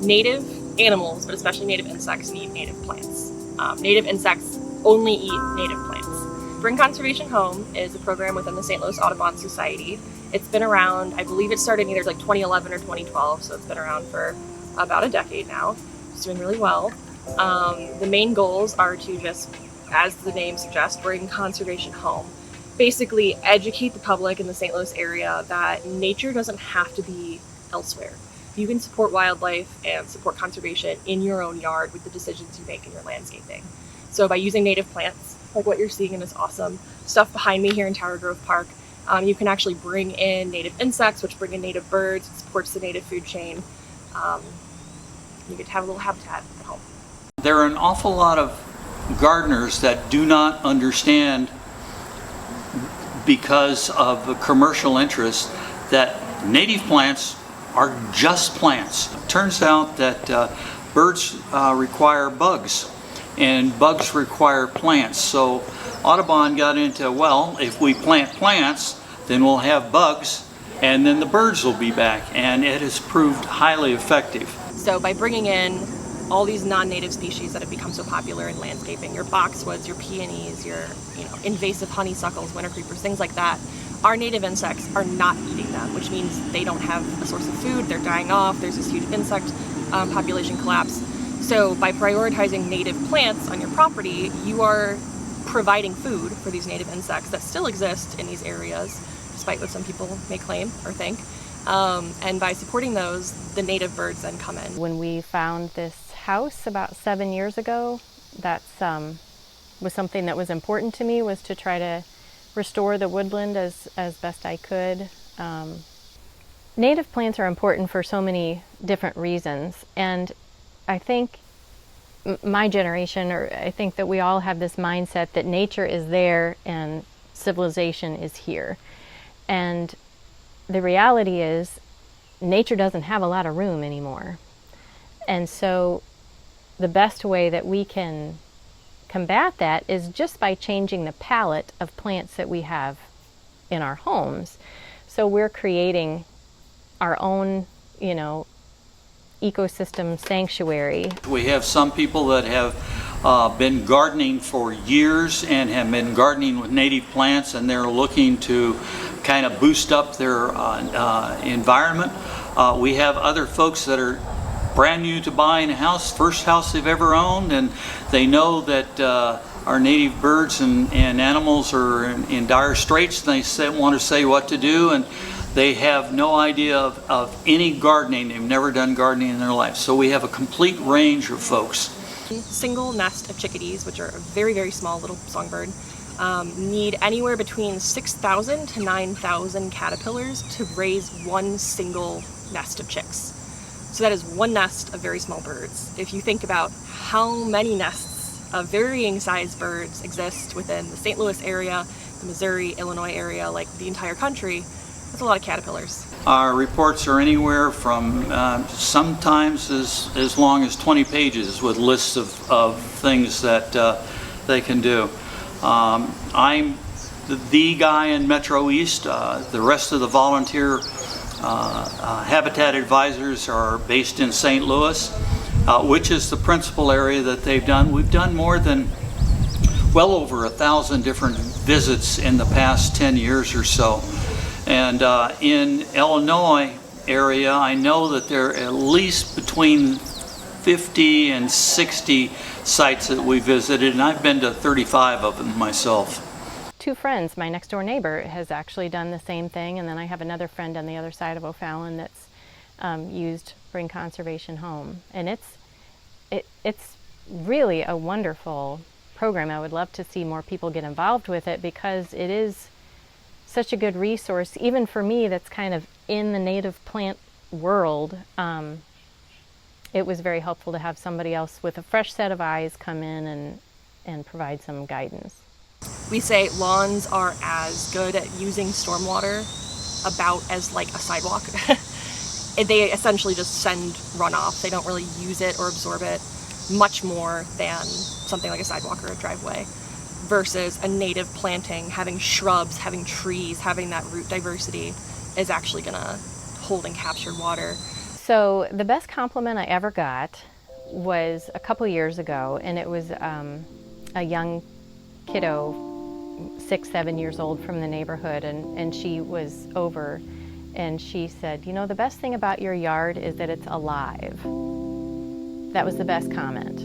Native animals, but especially native insects, need native plants. Native insects only eat native plants. Bring Conservation Home is a program within the St. Louis Audubon Society. It's been around, I believe it started either like 2011 or 2012, so it's been around for about a decade now. It's doing really well. The main goals are to just, as the name suggests, bring conservation home. Basically educate the public in the St. Louis area that nature doesn't have to be elsewhere. You can support wildlife and support conservation in your own yard with the decisions you make in your landscaping. So by using native plants, like what you're seeing in this awesome stuff behind me here in Tower Grove Park, you can actually bring in native insects, which bring in native birds. It supports the native food chain. You get to have a little habitat at home. There are an awful lot of gardeners that do not understand, because of the commercial interest, that native plants are just plants. It turns out that birds require bugs, and bugs require plants. So Audubon got into, well, if we plant plants, then we'll have bugs, and then the birds will be back, and it has proved highly effective. So by bringing in all these non-native species that have become so popular in landscaping, your boxwoods, your peonies, your invasive honeysuckles, winter creepers, things like that, our native insects are not eating them, which means they don't have a source of food, they're dying off, there's this huge insect population collapse. So by prioritizing native plants on your property, you are providing food for these native insects that still exist in these areas, despite what some people may claim or think. And by supporting those, the native birds then come in. When we found this house about 7 years ago, that's was something that was important to me, was to try to restore the woodland as best I could. Native plants are important for so many different reasons, and I think my generation, or I think that we all have this mindset that nature is there and civilization is here. And the reality is nature doesn't have a lot of room anymore. And so the best way that we can combat that is just by changing the palette of plants that we have in our homes. So we're creating our own, ecosystem sanctuary. We have some people that have been gardening for years and have been gardening with native plants, and they're looking to kind of boost up their environment. We have other folks that are brand new to buying a house, first house they've ever owned, and they know that our native birds and animals are in dire straits, and they want to say what to do, and they have no idea of any gardening. They've never done gardening in their life. So we have a complete range of folks. Single nest of chickadees, which are a very, very small little songbird, need anywhere between 6,000 to 9,000 caterpillars to raise one single nest of chicks. So that is one nest of very small birds. If you think about how many nests of varying sized birds exist within the St. Louis area, the Missouri, Illinois area, like the entire country, that's a lot of caterpillars. Our reports are anywhere from sometimes as long as 20 pages with lists of things that they can do. I'm the guy in Metro East. The rest of the volunteer habitat advisors are based in St. Louis, which is the principal area that they've done. We've done more than well over 1,000 different visits in the past 10 years or so. And in Illinois area, I know that there are at least between 50 and 60 sites that we visited, and I've been to 35 of them myself. Two friends, my next door neighbor has actually done the same thing, and then I have another friend on the other side of O'Fallon that's used Bring Conservation Home. And it's really a wonderful program. I would love to see more people get involved with it, because it is such a good resource, even for me that's kind of in the native plant world. It was very helpful to have somebody else with a fresh set of eyes come in and provide some guidance. We say lawns are as good at using stormwater about as like a sidewalk. They essentially just send runoff. They don't really use it or absorb it much more than something like a sidewalk or a driveway. versus a native planting, having shrubs, having trees, having that root diversity is actually gonna hold and capture water. So the best compliment I ever got was a couple years ago, and it was a young kiddo, 6, 7 years old from the neighborhood, and she was over, and she said, you know, the best thing about your yard is that it's alive. That was the best comment.